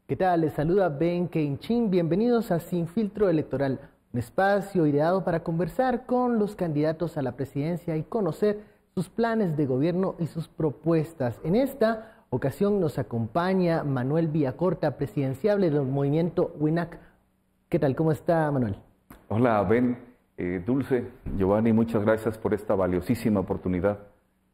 ¿Qué tal? Les saluda Ben Keinchin. Bienvenidos a Sin Filtro Electoral, un espacio ideado para conversar con los candidatos a la presidencia y conocer sus planes de gobierno y sus propuestas. En esta ocasión nos acompaña Manuel Villacorta, presidenciable del movimiento WINAC. ¿Qué tal? ¿Cómo está, Manuel? Hola, Ben, Dulce, Giovanni, muchas gracias por esta valiosísima oportunidad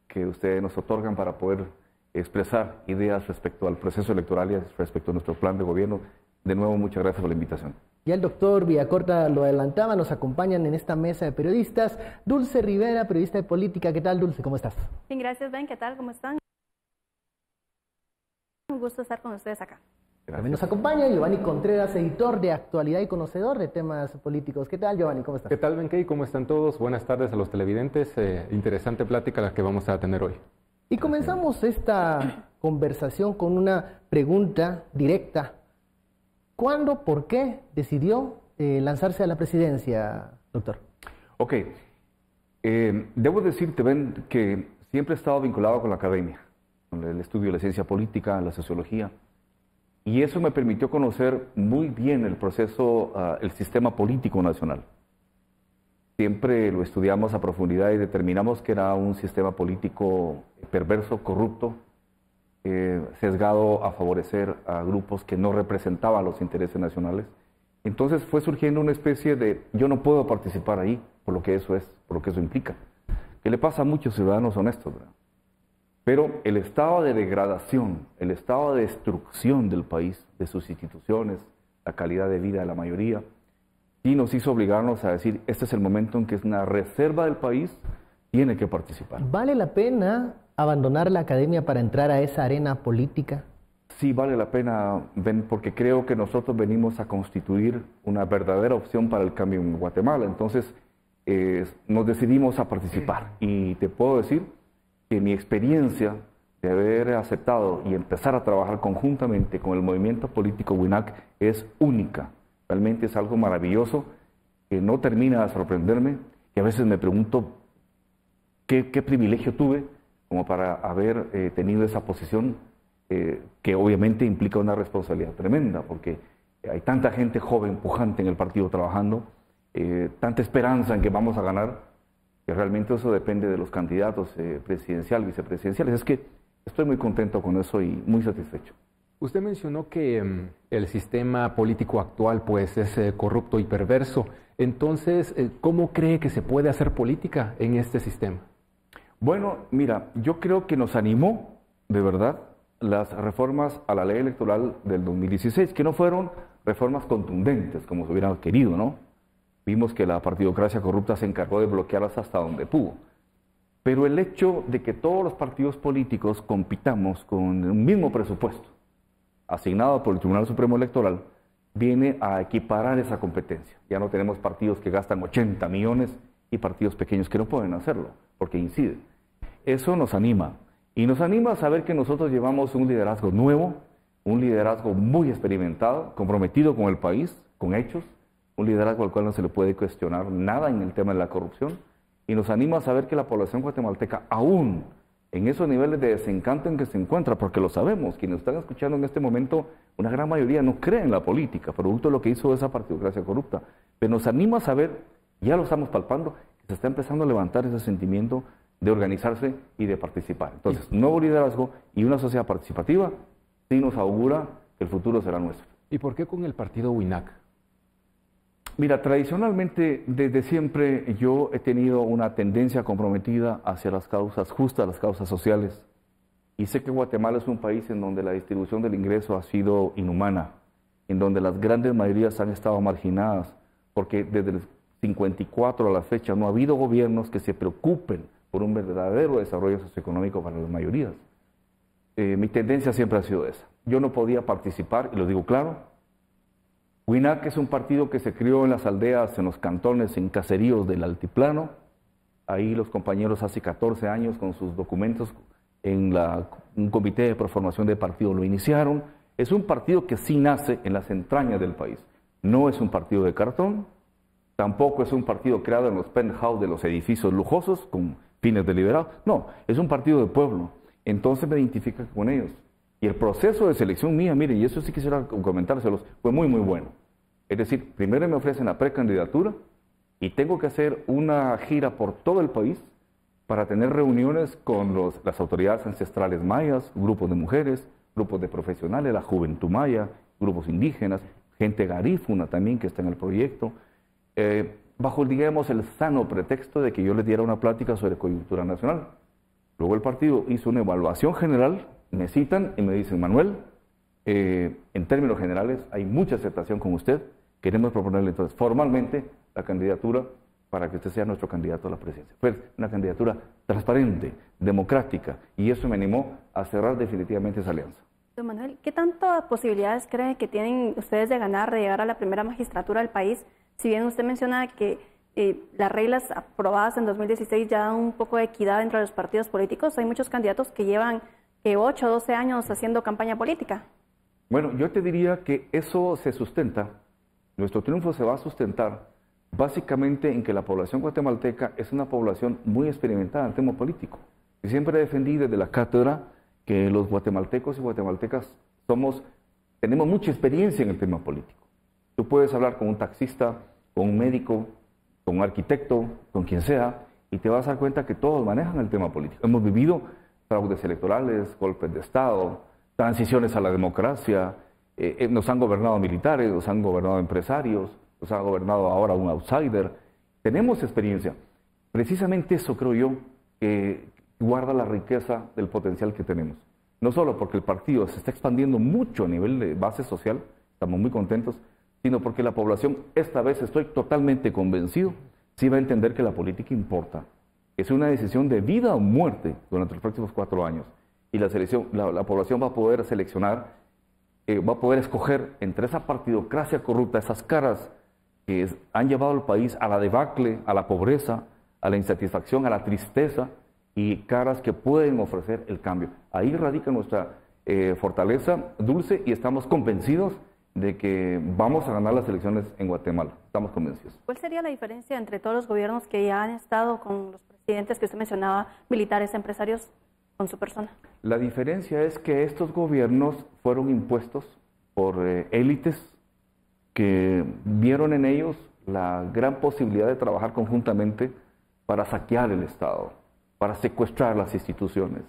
que ustedes nos otorgan para poder expresar ideas respecto al proceso electoral y respecto a nuestro plan de gobierno. De nuevo, muchas gracias por la invitación. Ya el doctor Villacorta lo adelantaba, nos acompañan en esta mesa de periodistas. Dulce Rivera, periodista de política. ¿Qué tal, Dulce? ¿Cómo estás? Bien, gracias, Ben. ¿Qué tal? ¿Cómo están? Un gusto estar con ustedes acá. Gracias. También nos acompaña Giovanni Contreras, editor de actualidad y conocedor de temas políticos. ¿Qué tal, Giovanni? ¿Cómo estás? ¿Qué tal, Benkei? ¿Cómo están todos? Buenas tardes a los televidentes. Interesante plática la que vamos a tener hoy. Y comenzamos esta conversación con una pregunta directa. ¿Cuándo, por qué decidió lanzarse a la presidencia, doctor? Ok, debo decirte, Ben, que siempre he estado vinculado con la academia, con el estudio de la ciencia política, la sociología, y eso me permitió conocer muy bien el proceso, el sistema político nacional. Siempre lo estudiamos a profundidad y determinamos que era un sistema político perverso, corrupto, sesgado a favorecer a grupos que no representaban los intereses nacionales. Entonces fue surgiendo una especie de yo no puedo participar ahí por lo que eso es, por lo que eso implica. Que le pasa a muchos ciudadanos honestos, ¿verdad? Pero el estado de degradación, el estado de destrucción del país, de sus instituciones, la calidad de vida de la mayoría, y nos hizo obligarnos a decir, este es el momento en que es una reserva del país, tiene que participar. ¿Vale la pena abandonar la academia para entrar a esa arena política? Sí, vale la pena, Ben, porque creo que nosotros venimos a constituir una verdadera opción para el cambio en Guatemala. Entonces, nos decidimos a participar. Y te puedo decir que mi experiencia de haber aceptado y empezar a trabajar conjuntamente con el movimiento político WINAC es única. Realmente es algo maravilloso que no termina de sorprenderme y a veces me pregunto qué privilegio tuve como para haber tenido esa posición que obviamente implica una responsabilidad tremenda porque hay tanta gente joven, pujante en el partido trabajando, tanta esperanza en que vamos a ganar, que realmente eso depende de los candidatos presidencial, vicepresidenciales. Es que estoy muy contento con eso y muy satisfecho. Usted mencionó que el sistema político actual pues es corrupto y perverso. Entonces, ¿cómo cree que se puede hacer política en este sistema? Bueno, mira, yo creo que nos animó, de verdad, las reformas a la ley electoral del 2016, que no fueron reformas contundentes como se hubiera querido, ¿no? Vimos que la partidocracia corrupta se encargó de bloquearlas hasta donde pudo. Pero el hecho de que todos los partidos políticos compitamos con un mismo presupuesto, asignado por el Tribunal Supremo Electoral, viene a equiparar esa competencia. Ya no tenemos partidos que gastan 80 millones y partidos pequeños que no pueden hacerlo, porque inciden. Eso nos anima, y nos anima a saber que nosotros llevamos un liderazgo nuevo, un liderazgo muy experimentado, comprometido con el país, con hechos, un liderazgo al cual no se le puede cuestionar nada en el tema de la corrupción, y nos anima a saber que la población guatemalteca aún en esos niveles de desencanto en que se encuentra, porque lo sabemos, quienes están escuchando en este momento, una gran mayoría no cree en la política, producto de lo que hizo esa partidocracia corrupta. Pero nos anima a saber, ya lo estamos palpando, que se está empezando a levantar ese sentimiento de organizarse y de participar. Entonces, nuevo liderazgo y una sociedad participativa sí nos augura que el futuro será nuestro. ¿Y por qué con el partido WINAC? Mira, tradicionalmente, desde siempre, yo he tenido una tendencia comprometida hacia las causas justas, las causas sociales. Y sé que Guatemala es un país en donde la distribución del ingreso ha sido inhumana, en donde las grandes mayorías han estado marginadas, porque desde el 54 a la fecha no ha habido gobiernos que se preocupen por un verdadero desarrollo socioeconómico para las mayorías. Mi tendencia siempre ha sido esa. Yo no podía participar, y lo digo claro. WINAC es un partido que se crió en las aldeas, en los cantones, en caseríos del altiplano. Ahí los compañeros hace 14 años con sus documentos en un comité de proformación de partido lo iniciaron. Es un partido que sí nace en las entrañas del país. No es un partido de cartón, tampoco es un partido creado en los penthouse de los edificios lujosos con fines deliberados. No, es un partido de pueblo. Entonces me identifico con ellos. Y el proceso de selección mía, miren, y eso sí quisiera comentárselos, fue muy, muy bueno. Es decir, primero me ofrecen la precandidatura y tengo que hacer una gira por todo el país para tener reuniones con las autoridades ancestrales mayas, grupos de mujeres, grupos de profesionales, la juventud maya, grupos indígenas, gente garífuna también que está en el proyecto, bajo, digamos, el sano pretexto de que yo les diera una plática sobre coyuntura nacional. Luego el partido hizo una evaluación general, me citan y me dicen, Manuel, en términos generales hay mucha aceptación con usted, queremos proponerle entonces formalmente la candidatura para que usted sea nuestro candidato a la presidencia. Fue una candidatura transparente, democrática, y eso me animó a cerrar definitivamente esa alianza. Don Manuel, ¿qué tantas posibilidades creen que tienen ustedes de ganar, de llegar a la primera magistratura del país? Si bien usted menciona que las reglas aprobadas en 2016 ya dan un poco de equidad entre los partidos políticos, hay muchos candidatos que llevan 8 o 12 años haciendo campaña política. Bueno, yo te diría que eso se sustenta, nuestro triunfo se va a sustentar básicamente en que la población guatemalteca es una población muy experimentada en el tema político. Y siempre defendí desde la cátedra que los guatemaltecos y guatemaltecas tenemos mucha experiencia en el tema político. Tú puedes hablar con un taxista, con un médico, con un arquitecto, con quien sea, y te vas a dar cuenta que todos manejan el tema político. Hemos vivido fraudes electorales, golpes de Estado, transiciones a la democracia, nos han gobernado militares, nos han gobernado empresarios, nos ha gobernado ahora un outsider. Tenemos experiencia. Precisamente eso creo yo que guarda la riqueza del potencial que tenemos. No solo porque el partido se está expandiendo mucho a nivel de base social, estamos muy contentos, sino porque la población, esta vez estoy totalmente convencido, sí va a entender que la política importa. Es una decisión de vida o muerte durante los próximos 4 años. Y la población va a poder seleccionar, va a poder escoger entre esa partidocracia corrupta, esas caras que han llevado al país a la debacle, a la pobreza, a la insatisfacción, a la tristeza, y caras que pueden ofrecer el cambio. Ahí radica nuestra fortaleza, Dulce, y estamos convencidos de que vamos a ganar las elecciones en Guatemala. Estamos convencidos. ¿Cuál sería la diferencia entre todos los gobiernos que ya han estado con los presidentes que usted mencionaba, militares, empresarios, con su persona? La diferencia es que estos gobiernos fueron impuestos por élites que vieron en ellos la gran posibilidad de trabajar conjuntamente para saquear el Estado, para secuestrar las instituciones.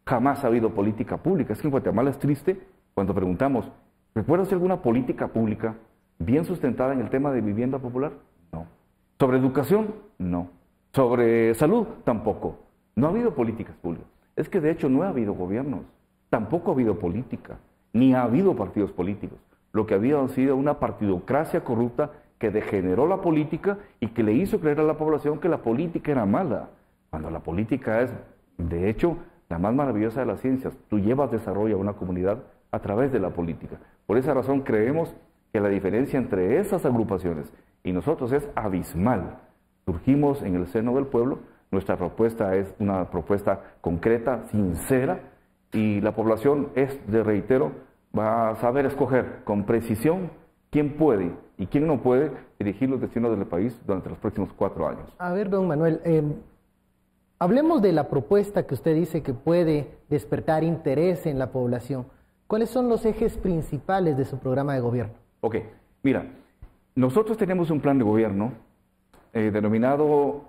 Jamás ha habido política pública. Es que en Guatemala es triste cuando preguntamos, ¿recuerdas alguna política pública bien sustentada en el tema de vivienda popular? No. ¿Sobre educación? No. ¿Sobre salud? Tampoco. No ha habido políticas públicas. Es que de hecho no ha habido gobiernos, tampoco ha habido política, ni ha habido partidos políticos. Lo que había sido una partidocracia corrupta que degeneró la política y que le hizo creer a la población que la política era mala, cuando la política es, de hecho, la más maravillosa de las ciencias. Tú llevas desarrollo a una comunidad a través de la política. Por esa razón creemos que la diferencia entre esas agrupaciones y nosotros es abismal. Surgimos en el seno del pueblo, nuestra propuesta es una propuesta concreta, sincera, y la población reitero, va a saber escoger con precisión quién puede y quién no puede dirigir los destinos del país durante los próximos 4 años. A ver, don Manuel, hablemos de la propuesta que usted dice que puede despertar interés en la población. ¿Cuáles son los ejes principales de su programa de gobierno? Ok, mira, nosotros tenemos un plan de gobierno denominado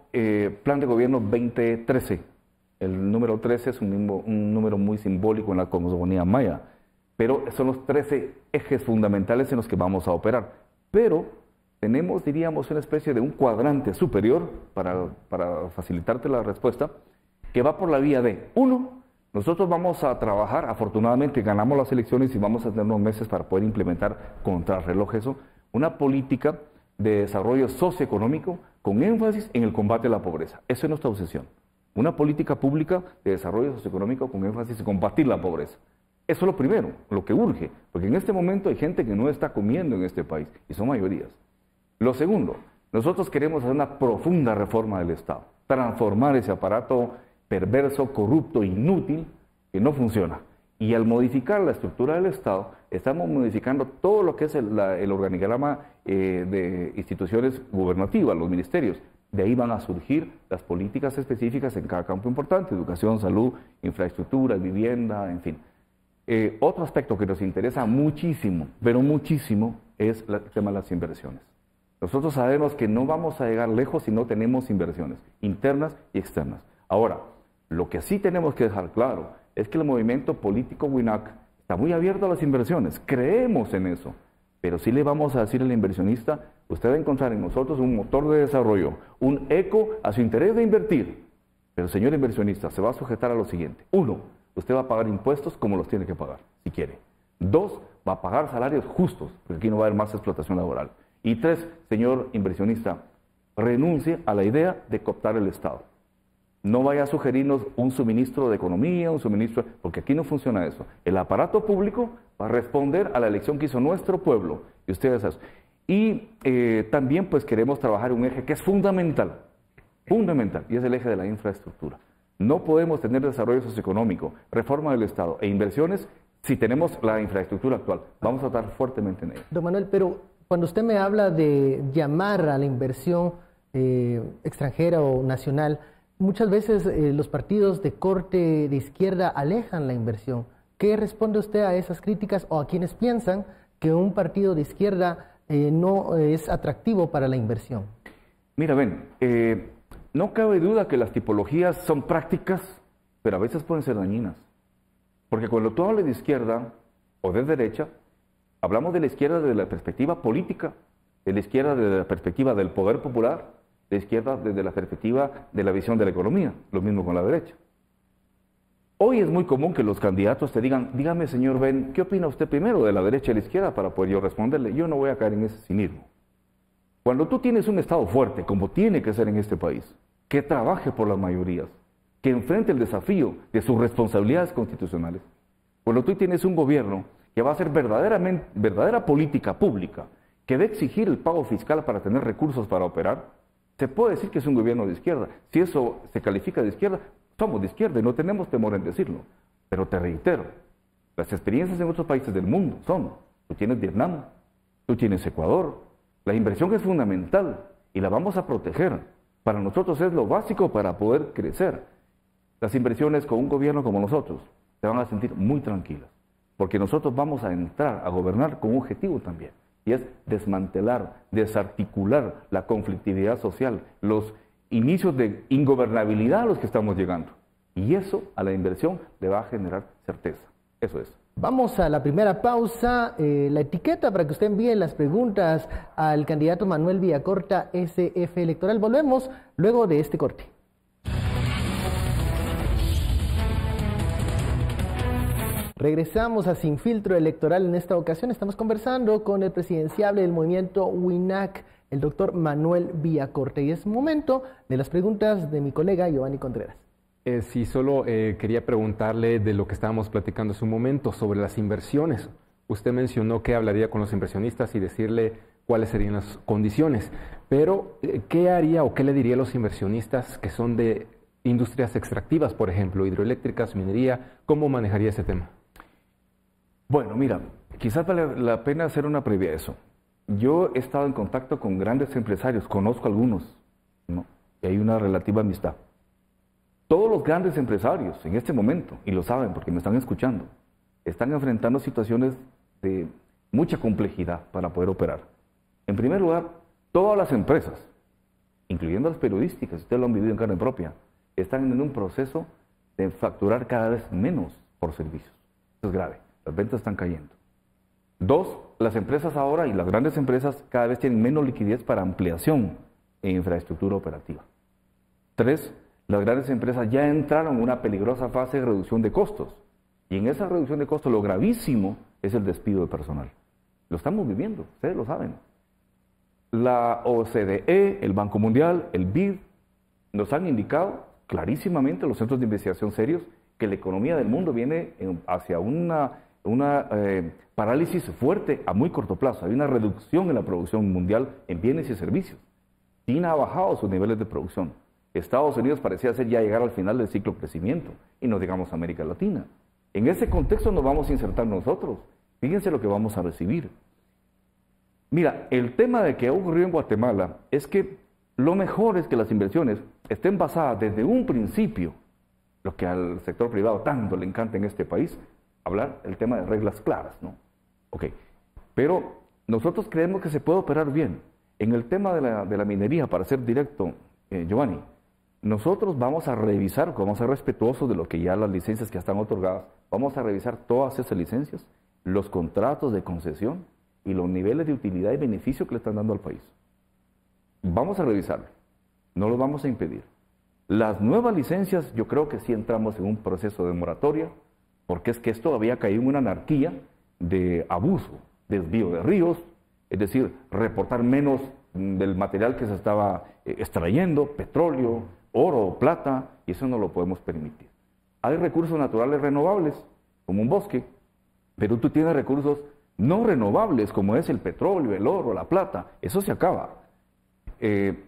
Plan de Gobierno 2013. El número 13 es un número muy simbólico en la cosmogonía maya, pero son los 13 ejes fundamentales en los que vamos a operar. Pero tenemos, diríamos, una especie de un cuadrante superior, para facilitarte la respuesta, que va por la vía de, 1, nosotros vamos a trabajar, afortunadamente ganamos las elecciones y vamos a tener unos meses para poder implementar contrarreloj eso, una política de desarrollo socioeconómico con énfasis en el combate a la pobreza. Eso es nuestra obsesión. Una política pública de desarrollo socioeconómico con énfasis en combatir la pobreza. Eso es lo primero, lo que urge, porque en este momento hay gente que no está comiendo en este país, y son mayorías. Lo segundo, nosotros queremos hacer una profunda reforma del Estado, transformar ese aparato perverso, corrupto, inútil, que no funciona. Y al modificar la estructura del Estado, estamos modificando todo lo que es el organigrama de instituciones gubernativas, los ministerios. De ahí van a surgir las políticas específicas en cada campo importante, educación, salud, infraestructura, vivienda, en fin. Otro aspecto que nos interesa muchísimo, pero muchísimo, es el tema de las inversiones. Nosotros sabemos que no vamos a llegar lejos si no tenemos inversiones internas y externas. Ahora, lo que sí tenemos que dejar claro es que el movimiento político WINAC está muy abierto a las inversiones, creemos en eso, pero sí le vamos a decir al inversionista, usted va a encontrar en nosotros un motor de desarrollo, un eco a su interés de invertir. Pero señor inversionista, se va a sujetar a lo siguiente. 1, usted va a pagar impuestos como los tiene que pagar, si quiere. 2, va a pagar salarios justos, porque aquí no va a haber más explotación laboral. Y 3, señor inversionista, renuncie a la idea de cooptar el Estado. No vaya a sugerirnos un suministro de economía, un suministro, porque aquí no funciona eso. El aparato público va a responder a la elección que hizo nuestro pueblo, y ustedes eso. Y también pues queremos trabajar un eje que es fundamental, y es el eje de la infraestructura. No podemos tener desarrollo socioeconómico, reforma del Estado e inversiones si tenemos la infraestructura actual. Vamos a estar fuertemente en ello. Don Manuel, pero cuando usted me habla de llamar a la inversión extranjera o nacional, muchas veces los partidos de corte de izquierda alejan la inversión. ¿Qué responde usted a esas críticas o a quienes piensan que un partido de izquierda no es atractivo para la inversión? Mira, no cabe duda que las tipologías son prácticas, pero a veces pueden ser dañinas. Porque cuando tú hablas de izquierda o de derecha, hablamos de la izquierda desde la perspectiva política, de la izquierda desde la perspectiva del poder popular, de la izquierda desde la perspectiva de la visión de la economía, lo mismo con la derecha. Hoy es muy común que los candidatos te digan, dígame señor Ben, ¿qué opina usted primero de la derecha y la izquierda? Para poder yo responderle, yo no voy a caer en ese cinismo. Cuando tú tienes un Estado fuerte, como tiene que ser en este país, que trabaje por las mayorías, que enfrente el desafío de sus responsabilidades constitucionales, cuando tú tienes un gobierno que va a hacer verdadera política pública, que debe exigir el pago fiscal para tener recursos para operar, se puede decir que es un gobierno de izquierda. Si eso se califica de izquierda, somos de izquierda y no tenemos temor en decirlo. Pero te reitero, las experiencias en otros países del mundo tú tienes Vietnam, tú tienes Ecuador, la inversión es fundamental y la vamos a proteger. Para nosotros es lo básico para poder crecer. Las inversiones con un gobierno como nosotros se van a sentir muy tranquilas, porque nosotros vamos a entrar a gobernar con un objetivo también, y es desmantelar, desarticular la conflictividad social, los inicios de ingobernabilidad a los que estamos llegando. Y eso a la inversión le va a generar certeza. Eso es. Vamos a la primera pausa. La etiqueta para que usted envíe las preguntas al candidato Manuel Villacorta, SF Electoral. Volvemos luego de este corte. Regresamos a Sin Filtro Electoral. En esta ocasión estamos conversando con el presidenciable del movimiento WINAC, el doctor Manuel Villacorta. Y es momento de las preguntas de mi colega Giovanni Contreras. Sí, solo quería preguntarle de lo que estábamos platicando hace un momento sobre las inversiones. Usted mencionó que hablaría con los inversionistas y decirle cuáles serían las condiciones, pero ¿qué haría o qué le diría a los inversionistas que son de industrias extractivas, por ejemplo, hidroeléctricas, minería? ¿Cómo manejaría ese tema? Bueno, mira, quizás vale la pena hacer una previa a eso. Yo he estado en contacto con grandes empresarios, conozco algunos, ¿no? Y hay una relativa amistad. Todos los grandes empresarios en este momento, y lo saben porque me están escuchando, están enfrentando situaciones de mucha complejidad para poder operar. En primer lugar, todas las empresas, incluyendo las periodísticas, ustedes lo han vivido en carne propia, están en un proceso de facturar cada vez menos por servicios. Eso es grave, las ventas están cayendo. 2, las empresas ahora y las grandes empresas cada vez tienen menos liquidez para ampliación en infraestructura operativa. 3, las grandes empresas ya entraron en una peligrosa fase de reducción de costos. Y en esa reducción de costos lo gravísimo es el despido de personal. Lo estamos viviendo, ustedes lo saben. La OCDE, el Banco Mundial, el BID, nos han indicado clarísimamente, los centros de investigación serios, que la economía del mundo viene hacia una parálisis fuerte a muy corto plazo. Hay una reducción en la producción mundial en bienes y servicios. China ha bajado sus niveles de producción. Estados Unidos parecía ser ya llegar al final del ciclo de crecimiento, y no digamos América Latina. En ese contexto nos vamos a insertar nosotros. Fíjense lo que vamos a recibir. Mira, el tema de que ha ocurrido en Guatemala es que lo mejor es que las inversiones estén basadas desde un principio, lo que al sector privado tanto le encanta en este país, hablar el tema de reglas claras, ¿no? Ok, pero nosotros creemos que se puede operar bien. En el tema de la minería, para ser directo, Giovanni, nosotros vamos a revisar, vamos a ser respetuosos de lo que ya las licencias que están otorgadas, vamos a revisar todas esas licencias, los contratos de concesión y los niveles de utilidad y beneficio que le están dando al país. Vamos a revisarlo, no lo vamos a impedir. Las nuevas licencias, yo creo que sí entramos en un proceso de moratoria, porque es que esto había caído en una anarquía de abuso, desvío de ríos, es decir, reportar menos del material que se estaba extrayendo, petróleo, oro, plata, y eso no lo podemos permitir. Hay recursos naturales renovables, como un bosque, pero tú tienes recursos no renovables, como es el petróleo, el oro, la plata, eso se acaba.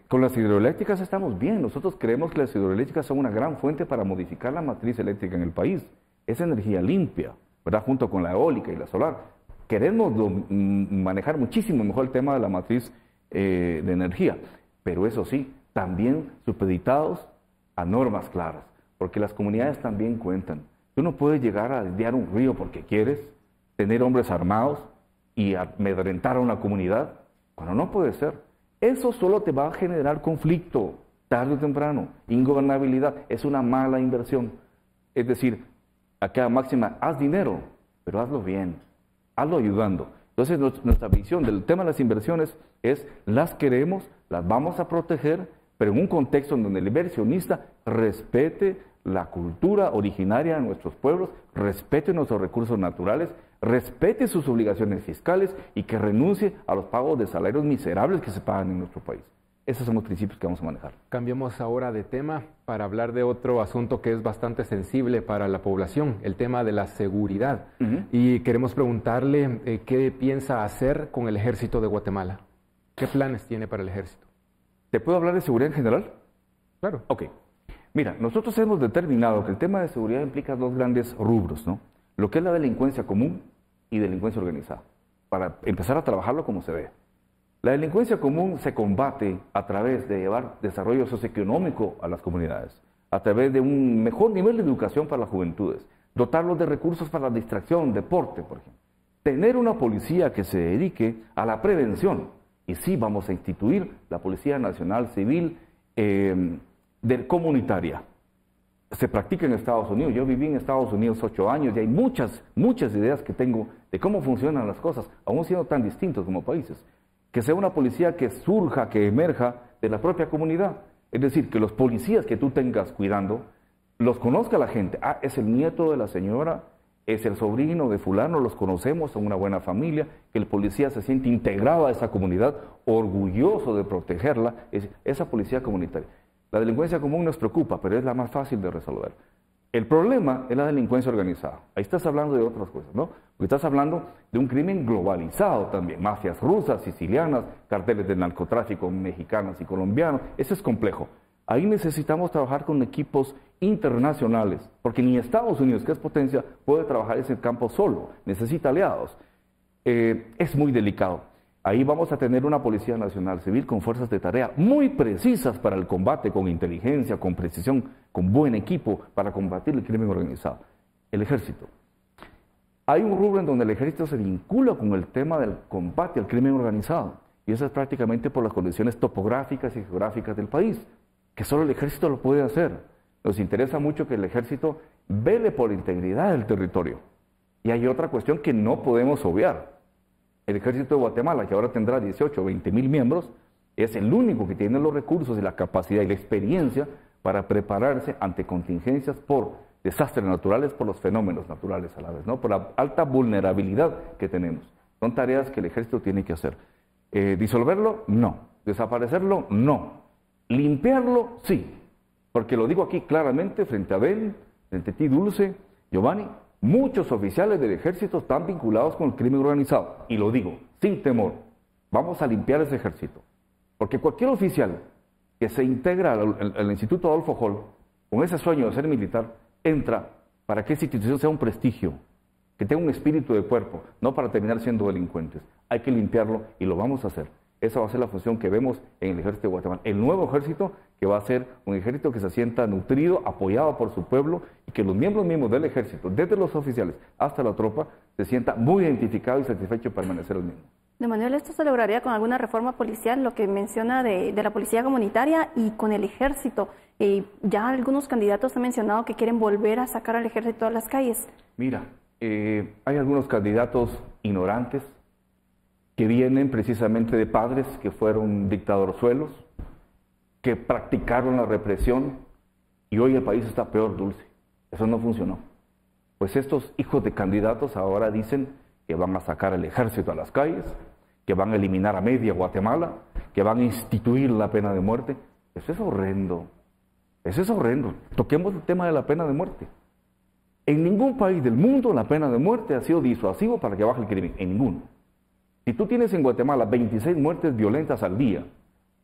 Con las hidroeléctricas estamos bien, nosotros creemos que las hidroeléctricas son una gran fuente para modificar la matriz eléctrica en el país. Es energía limpia, ¿verdad? Junto con la eólica y la solar. Queremos manejar muchísimo mejor el tema de la matriz de energía, pero eso sí, también supeditados a normas claras, porque las comunidades también cuentan. Tú no puedes llegar a desviar un río porque quieres, tener hombres armados y amedrentar a una comunidad, cuando no puede ser. Eso solo te va a generar conflicto, tarde o temprano, ingobernabilidad, es una mala inversión. Es decir, acá máxima, haz dinero, pero hazlo bien, hazlo ayudando. Entonces nuestra visión del tema de las inversiones es, las queremos, las vamos a proteger, pero en un contexto en donde el inversionista respete la cultura originaria de nuestros pueblos, respete nuestros recursos naturales, respete sus obligaciones fiscales y que renuncie a los pagos de salarios miserables que se pagan en nuestro país. Esos son los principios que vamos a manejar. Cambiamos ahora de tema para hablar de otro asunto que es bastante sensible para la población, el tema de la seguridad. Y queremos preguntarle qué piensa hacer con el Ejército de Guatemala. ¿Qué planes tiene para el Ejército? ¿Te puedo hablar de seguridad en general? Claro. Ok. Mira, nosotros hemos determinado que el tema de seguridad implica dos grandes rubros, ¿no? Lo que es la delincuencia común y delincuencia organizada, para empezar a trabajarlo como se ve. La delincuencia común se combate a través de llevar desarrollo socioeconómico a las comunidades, a través de un mejor nivel de educación para las juventudes, dotarlos de recursos para la distracción, deporte, por ejemplo. Tener una policía que se dedique a la prevención. Y sí, vamos a instituir la Policía Nacional Civil comunitaria. Se practica en Estados Unidos. Yo viví en Estados Unidos 8 años y hay muchas ideas que tengo de cómo funcionan las cosas, aún siendo tan distintos como países. Que sea una policía que surja, que emerja de la propia comunidad. Es decir, que los policías que tú tengas cuidando, los conozca la gente. Ah, es el nieto de la señora, es el sobrino de fulano, los conocemos, son una buena familia, que el policía se siente integrado a esa comunidad, orgulloso de protegerla, es esa policía comunitaria. La delincuencia común nos preocupa, pero es la más fácil de resolver. El problema es la delincuencia organizada. Ahí estás hablando de otras cosas, ¿no? Porque estás hablando de un crimen globalizado también, mafias rusas, sicilianas, carteles de narcotráfico mexicanos y colombianos. Eso es complejo. Ahí necesitamos trabajar con equipos internacionales, porque ni Estados Unidos, que es potencia, puede trabajar ese campo solo, necesita aliados. Es muy delicado. Ahí vamos a tener una Policía Nacional Civil con fuerzas de tarea muy precisas para el combate, con inteligencia, con precisión, con buen equipo para combatir el crimen organizado. El Ejército. Hay un rubro en donde el Ejército se vincula con el tema del combate al crimen organizado, y eso es prácticamente por las condiciones topográficas y geográficas del país, que solo el Ejército lo puede hacer. Nos interesa mucho que el Ejército vele por la integridad del territorio. Y hay otra cuestión que no podemos obviar. El Ejército de Guatemala, que ahora tendrá 18 o 20 mil miembros, es el único que tiene los recursos y la capacidad y la experiencia para prepararse ante contingencias por desastres naturales, por los fenómenos naturales a la vez, ¿no? Por la alta vulnerabilidad que tenemos. Son tareas que el Ejército tiene que hacer. ¿Disolverlo? No. ¿Desaparecerlo? No. ¿Limpiarlo? Sí. Porque lo digo aquí claramente frente a Abel, frente a ti, Dulce, Giovanni. Muchos oficiales del Ejército están vinculados con el crimen organizado. Y lo digo, sin temor. Vamos a limpiar ese Ejército. Porque cualquier oficial que se integra al Instituto Adolfo Hall, con ese sueño de ser militar, entra para que esa institución sea un prestigio, que tenga un espíritu de cuerpo, no para terminar siendo delincuentes. Hay que limpiarlo y lo vamos a hacer. Esa va a ser la función que vemos en el ejército de Guatemala. El nuevo ejército, que va a ser un ejército que se sienta nutrido, apoyado por su pueblo, y que los miembros mismos del ejército, desde los oficiales hasta la tropa, se sienta muy identificado y satisfecho de permanecer el mismo. De Manuel, ¿esto se lograría con alguna reforma policial, lo que menciona de la policía comunitaria y con el ejército? Ya algunos candidatos han mencionado que quieren volver a sacar al ejército a las calles. Mira, hay algunos candidatos ignorantes que vienen precisamente de padres que fueron dictadorzuelos, que practicaron la represión y hoy el país está peor, Dulce. Eso no funcionó. Pues estos hijos de candidatos ahora dicen que van a sacar el ejército a las calles, que van a eliminar a media Guatemala, que van a instituir la pena de muerte. Eso es horrendo. Eso es horrendo. Toquemos el tema de la pena de muerte. En ningún país del mundo la pena de muerte ha sido disuasivo para que baje el crimen. En ninguno. Si tú tienes en Guatemala 26 muertes violentas al día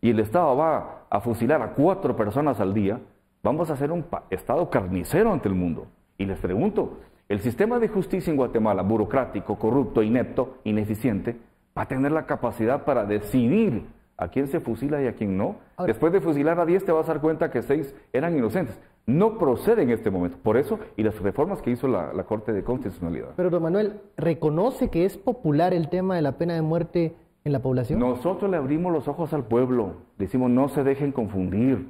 y el Estado va a fusilar a 4 personas al día, vamos a hacer un Estado carnicero ante el mundo. Y les pregunto, ¿el sistema de justicia en Guatemala, burocrático, corrupto, inepto, ineficiente, va a tener la capacidad para decidir a quién se fusila y a quién no? Ahora, después de fusilar a 10 te vas a dar cuenta que 6 eran inocentes. No procede en este momento. Por eso, y las reformas que hizo la Corte de Constitucionalidad. Pero, don Manuel, ¿reconoce que es popular el tema de la pena de muerte en la población? Nosotros le abrimos los ojos al pueblo. Le decimos, no se dejen confundir.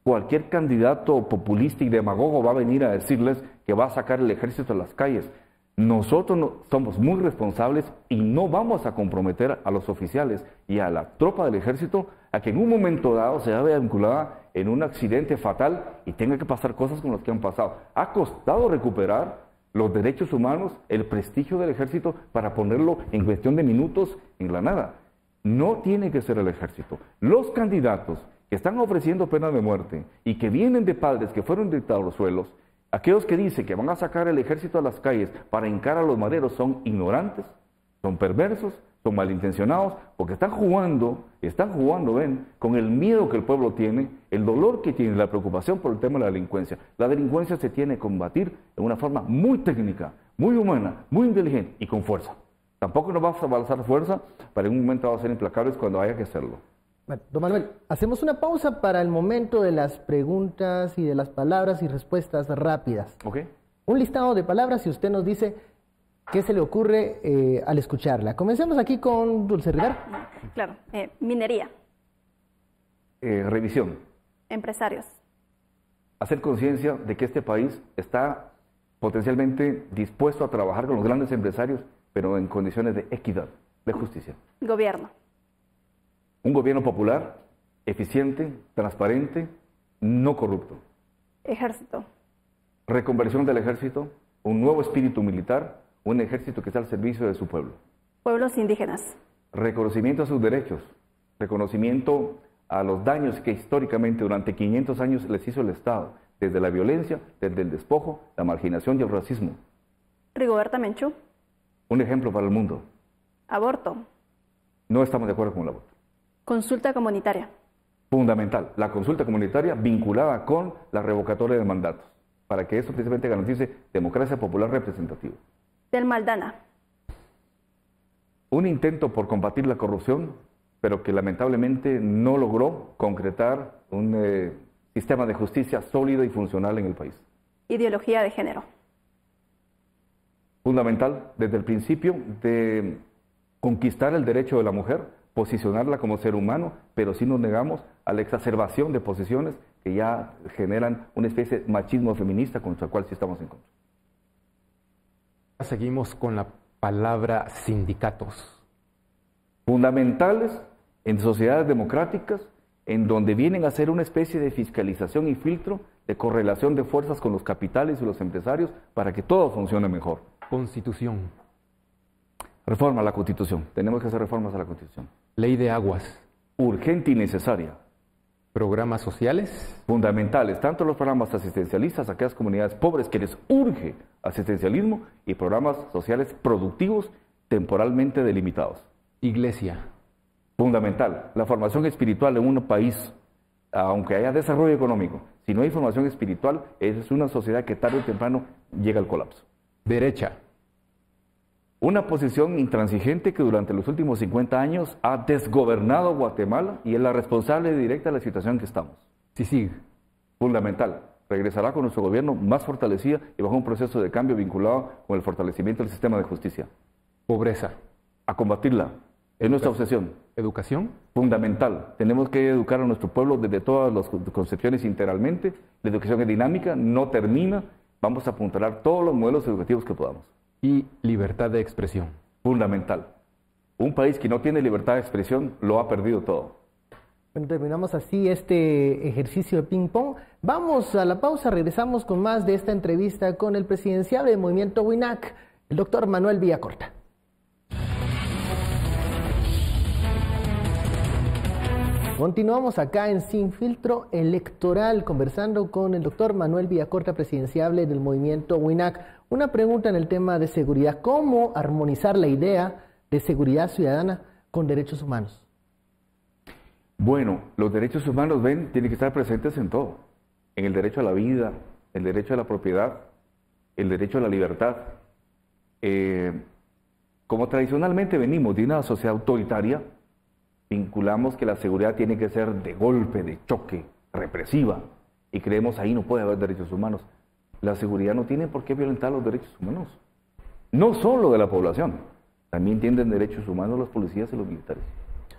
Cualquier candidato populista y demagogo va a venir a decirles que va a sacar el ejército a las calles. Nosotros somos muy responsables y no vamos a comprometer a los oficiales y a la tropa del ejército a que en un momento dado se vea vinculada en un accidente fatal y tenga que pasar cosas como las que han pasado. Ha costado recuperar los derechos humanos, el prestigio del ejército para ponerlo en cuestión de minutos en la nada. No tiene que ser el ejército. Los candidatos que están ofreciendo pena de muerte y que vienen de padres que fueron dictadorzuelos, aquellos que dicen que van a sacar el ejército a las calles para hincar a los maderos son ignorantes, son perversos, son malintencionados, porque están jugando, ven, con el miedo que el pueblo tiene, el dolor que tiene, la preocupación por el tema de la delincuencia. La delincuencia se tiene que combatir de una forma muy técnica, muy humana, muy inteligente y con fuerza. Tampoco nos vamos a avanzar fuerza para en un momento vamos a ser implacables cuando haya que hacerlo. Bueno, don Manuel, hacemos una pausa para el momento de las preguntas y de las palabras y respuestas rápidas. Okay. Un listado de palabras y usted nos dice qué se le ocurre al escucharla. Comencemos aquí con Dulce Rivera. Claro. Minería. Revisión. Empresarios. Hacer conciencia de que este país está potencialmente dispuesto a trabajar con los grandes empresarios, pero en condiciones de equidad, de justicia. Gobierno. Un gobierno popular, eficiente, transparente, no corrupto. Ejército. Reconversión del ejército, un nuevo espíritu militar, un ejército que está al servicio de su pueblo. Pueblos indígenas. Reconocimiento a sus derechos, reconocimiento a los daños que históricamente durante 500 años les hizo el Estado, desde la violencia, desde el despojo, la marginación y el racismo. Rigoberta Menchú. Un ejemplo para el mundo. Aborto. No estamos de acuerdo con el aborto. Consulta comunitaria. Fundamental, la consulta comunitaria vinculada con la revocatoria de mandatos, para que eso precisamente garantice democracia popular representativa. Del Maldana. Un intento por combatir la corrupción, pero que lamentablemente no logró concretar un sistema de justicia sólido y funcional en el país. Ideología de género. Fundamental desde el principio de conquistar el derecho de la mujer, posicionarla como ser humano, pero sí nos negamos a la exacerbación de posiciones que ya generan una especie de machismo feminista contra el cual sí estamos en contra. Seguimos con la palabra sindicatos. Fundamentales en sociedades democráticas, en donde vienen a hacer una especie de fiscalización y filtro de correlación de fuerzas con los capitales y los empresarios para que todo funcione mejor. Constitución. Reforma a la Constitución. Tenemos que hacer reformas a la Constitución. Ley de aguas. Urgente y necesaria. Programas sociales. Fundamentales, tanto los programas asistencialistas a aquellas comunidades pobres que les urge asistencialismo y programas sociales productivos temporalmente delimitados. Iglesia. Fundamental, la formación espiritual en un país, aunque haya desarrollo económico, si no hay formación espiritual, es una sociedad que tarde o temprano llega al colapso. Derecha. Una posición intransigente que durante los últimos 50 años ha desgobernado Guatemala y es la responsable directa de la situación en que estamos. Sí, sí. Fundamental. Regresará con nuestro gobierno más fortalecida y bajo un proceso de cambio vinculado con el fortalecimiento del sistema de justicia. Pobreza. A combatirla. Es nuestra obsesión. Educación. Fundamental. Tenemos que educar a nuestro pueblo desde todas las concepciones integralmente. La educación es dinámica, no termina. Vamos a apuntalar todos los modelos educativos que podamos. Y libertad de expresión. Fundamental. Un país que no tiene libertad de expresión lo ha perdido todo. Bueno, terminamos así este ejercicio de ping-pong. Vamos a la pausa, regresamos con más de esta entrevista con el presidenciable del movimiento WINAC, el doctor Manuel Villacorta. Continuamos acá en Sin Filtro Electoral, conversando con el doctor Manuel Villacorta, presidenciable del movimiento WINAC. Una pregunta en el tema de seguridad: ¿cómo armonizar la idea de seguridad ciudadana con derechos humanos? Bueno, los derechos humanos, tienen que estar presentes en todo. En el derecho a la vida, el derecho a la propiedad, el derecho a la libertad. Como tradicionalmente venimos de una sociedad autoritaria, vinculamos que la seguridad tiene que ser de golpe, de choque, represiva, y creemos ahí no puede haber derechos humanos. La seguridad no tiene por qué violentar los derechos humanos. No solo de la población, también tienen derechos humanos los policías y los militares.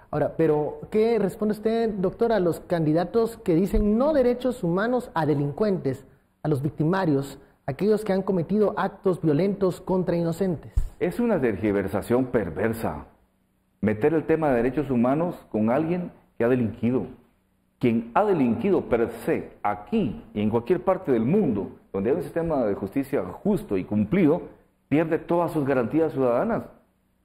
Ahora, pero ¿qué responde usted, doctor, a los candidatos que dicen no derechos humanos a delincuentes, a los victimarios, aquellos que han cometido actos violentos contra inocentes? Es una tergiversación perversa. Meter el tema de derechos humanos con alguien que ha delinquido. Quien ha delinquido per se, aquí y en cualquier parte del mundo, donde hay un sistema de justicia justo y cumplido, pierde todas sus garantías ciudadanas.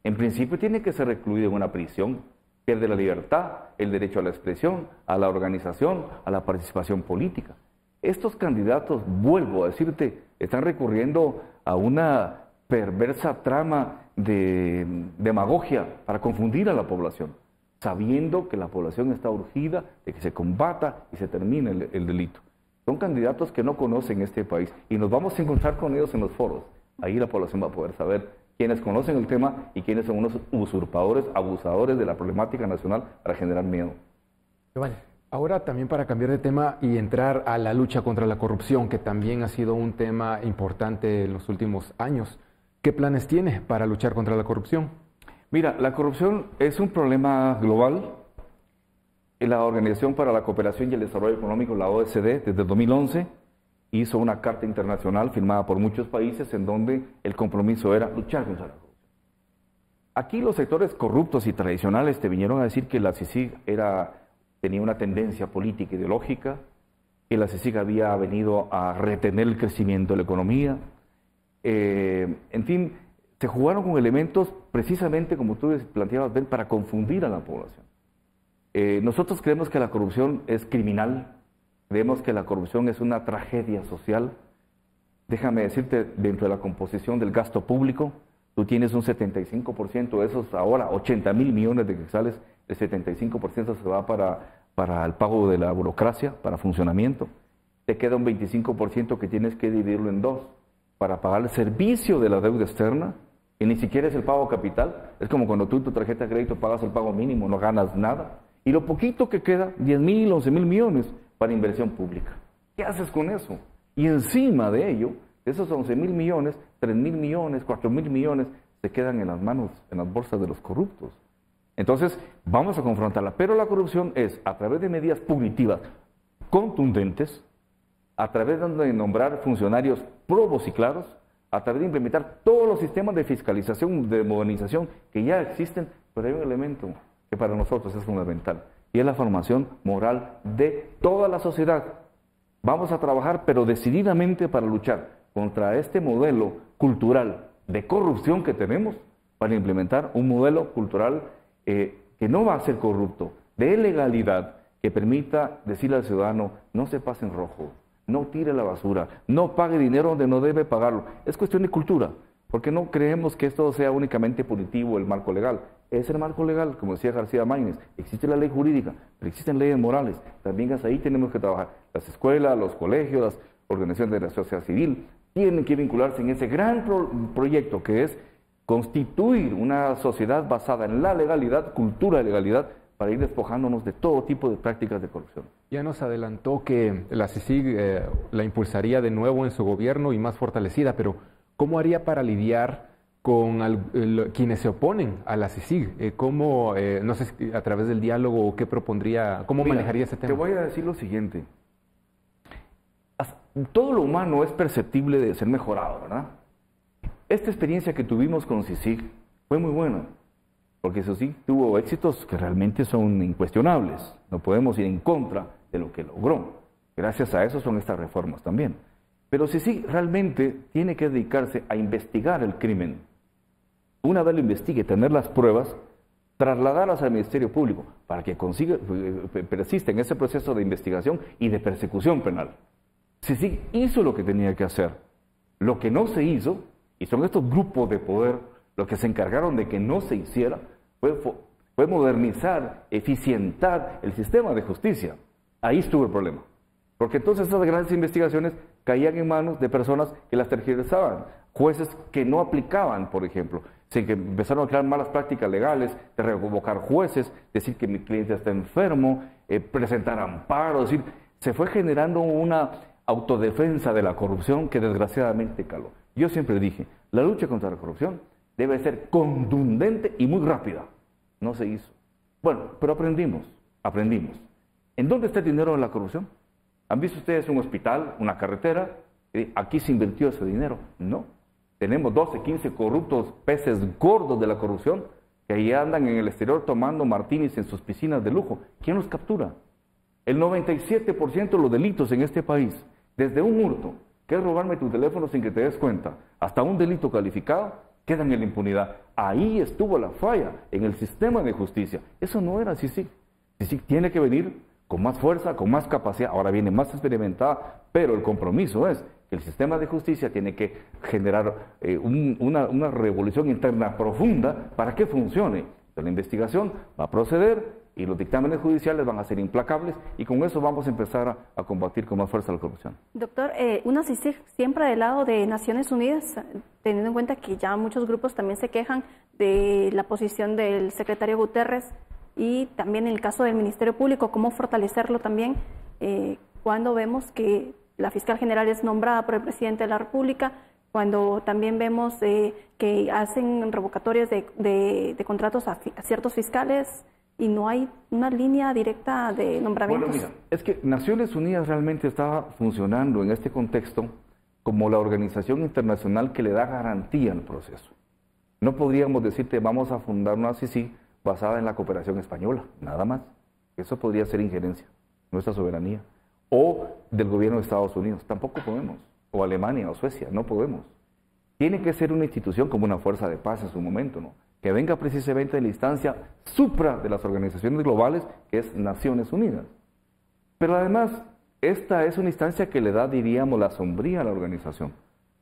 En principio tiene que ser recluido en una prisión. Pierde la libertad, el derecho a la expresión, a la organización, a la participación política. Estos candidatos, vuelvo a decirte, están recurriendo a una perversa trama de demagogia para confundir a la población, sabiendo que la población está urgida de que se combata y se termine el delito. Son candidatos que no conocen este país y nos vamos a encontrar con ellos en los foros. Ahí la población va a poder saber quiénes conocen el tema y quiénes son unos usurpadores, abusadores de la problemática nacional para generar miedo. Giovanni. Ahora también para cambiar de tema y entrar a la lucha contra la corrupción, que también ha sido un tema importante en los últimos años. ¿Qué planes tiene para luchar contra la corrupción? Mira, la corrupción es un problema global. La Organización para la Cooperación y el Desarrollo Económico, la OECD, desde el 2011, hizo una carta internacional firmada por muchos países en donde el compromiso era luchar contra la corrupción. Aquí los sectores corruptos y tradicionales te vinieron a decir que la CICIG tenía una tendencia política ideológica, que la CICIG había venido a retener el crecimiento de la economía. En fin, se jugaron con elementos precisamente como tú planteabas, Ben, para confundir a la población. Nosotros creemos que la corrupción es criminal. Creemos que la corrupción es una tragedia social. Déjame decirte, dentro de la composición del gasto público, tú tienes un 75% de esos ahora, 80.000 millones de quetzales, el 75% se va para el pago de la burocracia, para funcionamiento. Te queda un 25% que tienes que dividirlo en dos, para pagar el servicio de la deuda externa, que ni siquiera es el pago capital. Es como cuando tú en tu tarjeta de crédito pagas el pago mínimo, no ganas nada. Y lo poquito que queda, 10.000, 11.000 millones, para inversión pública. ¿Qué haces con eso? Y encima de ello, esos 11.000 millones, 3.000 millones, 4.000 millones, se quedan en las manos, en las bolsas de los corruptos. Entonces, vamos a confrontarla. Pero la corrupción es a través de medidas punitivas contundentes, a través de nombrar funcionarios probos y claros, a través de implementar todos los sistemas de fiscalización, de modernización que ya existen, pero hay un elemento que para nosotros es fundamental, y es la formación moral de toda la sociedad. Vamos a trabajar, pero decididamente, para luchar contra este modelo cultural de corrupción que tenemos, para implementar un modelo cultural que no va a ser corrupto, de legalidad, que permita decirle al ciudadano: no se pase en rojo, no tire la basura, no pague dinero donde no debe pagarlo. Es cuestión de cultura, porque no creemos que esto sea únicamente punitivo el marco legal. Es el marco legal, como decía García Maínez, existe la ley jurídica, pero existen leyes morales. También hasta ahí tenemos que trabajar. Las escuelas, los colegios, las organizaciones de la sociedad civil tienen que vincularse en ese gran proyecto que es constituir una sociedad basada en la legalidad, cultura de legalidad, para ir despojándonos de todo tipo de prácticas de corrupción. Ya nos adelantó que la CICIG la impulsaría de nuevo en su gobierno y más fortalecida, pero ¿cómo haría para lidiar con quienes se oponen a la CICIG? ¿Cómo, no sé, a través del diálogo o qué propondría, cómo manejaría ese tema? Te voy a decir lo siguiente. Todo lo humano es perceptible de ser mejorado, ¿verdad? Esta experiencia que tuvimos con CICIG fue muy buena, porque eso sí tuvo éxitos que realmente son incuestionables. No podemos ir en contra de lo que logró. Gracias a eso son estas reformas también. Pero CICIG realmente tiene que dedicarse a investigar el crimen. Una vez lo investigue, tener las pruebas, trasladarlas al Ministerio Público para que persista en ese proceso de investigación y de persecución penal. CICIG hizo lo que tenía que hacer. Lo que no se hizo, y son estos grupos de poder los que se encargaron de que no se hiciera, fue modernizar, eficientar el sistema de justicia. Ahí estuvo el problema. Porque entonces esas grandes investigaciones caían en manos de personas que las tergiversaban, jueces que no aplicaban, por ejemplo, que empezaron a crear malas prácticas legales, de revocar jueces, decir que mi cliente está enfermo, presentar amparo, es decir, se fue generando una autodefensa de la corrupción que desgraciadamente caló. Yo siempre dije, la lucha contra la corrupción debe ser contundente y muy rápida. No se hizo. Bueno, pero aprendimos. ¿En dónde está el dinero de la corrupción? ¿Han visto ustedes un hospital, una carretera? ¿Aquí se invirtió ese dinero? No. Tenemos 12, 15 corruptos peces gordos de la corrupción que ahí andan en el exterior tomando martinis en sus piscinas de lujo. ¿Quién los captura? El 97% de los delitos en este país, desde un hurto, que es robarme tu teléfono sin que te des cuenta, hasta un delito calificado, quedan en la impunidad. Ahí estuvo la falla en el sistema de justicia. Eso no era CICIG. CICIG tiene que venir con más fuerza, con más capacidad, ahora viene más experimentada, pero el compromiso es que el sistema de justicia tiene que generar una revolución interna profunda para que funcione. La investigación va a proceder y los dictámenes judiciales van a ser implacables y con eso vamos a empezar a combatir con más fuerza la corrupción. Doctor, una CICIG siempre del lado de Naciones Unidas, teniendo en cuenta que ya muchos grupos también se quejan de la posición del secretario Guterres y también en el caso del Ministerio Público, cómo fortalecerlo también cuando vemos que la fiscal general es nombrada por el presidente de la República, cuando también vemos que hacen revocatorias de contratos a ciertos fiscales y no hay una línea directa de nombramientos. Bueno, mira, es que Naciones Unidas realmente estaba funcionando en este contexto como la organización internacional que le da garantía al proceso. No podríamos decirte vamos a fundar una CICIG basada en la cooperación española, nada más. Eso podría ser injerencia, nuestra soberanía. O del gobierno de Estados Unidos, tampoco podemos. O Alemania o Suecia, no podemos. Tiene que ser una institución como una fuerza de paz en su momento, ¿no? Que venga precisamente de la instancia supra de las organizaciones globales, que es Naciones Unidas. Pero además, esta es una instancia que le da, diríamos, la sombría a la organización.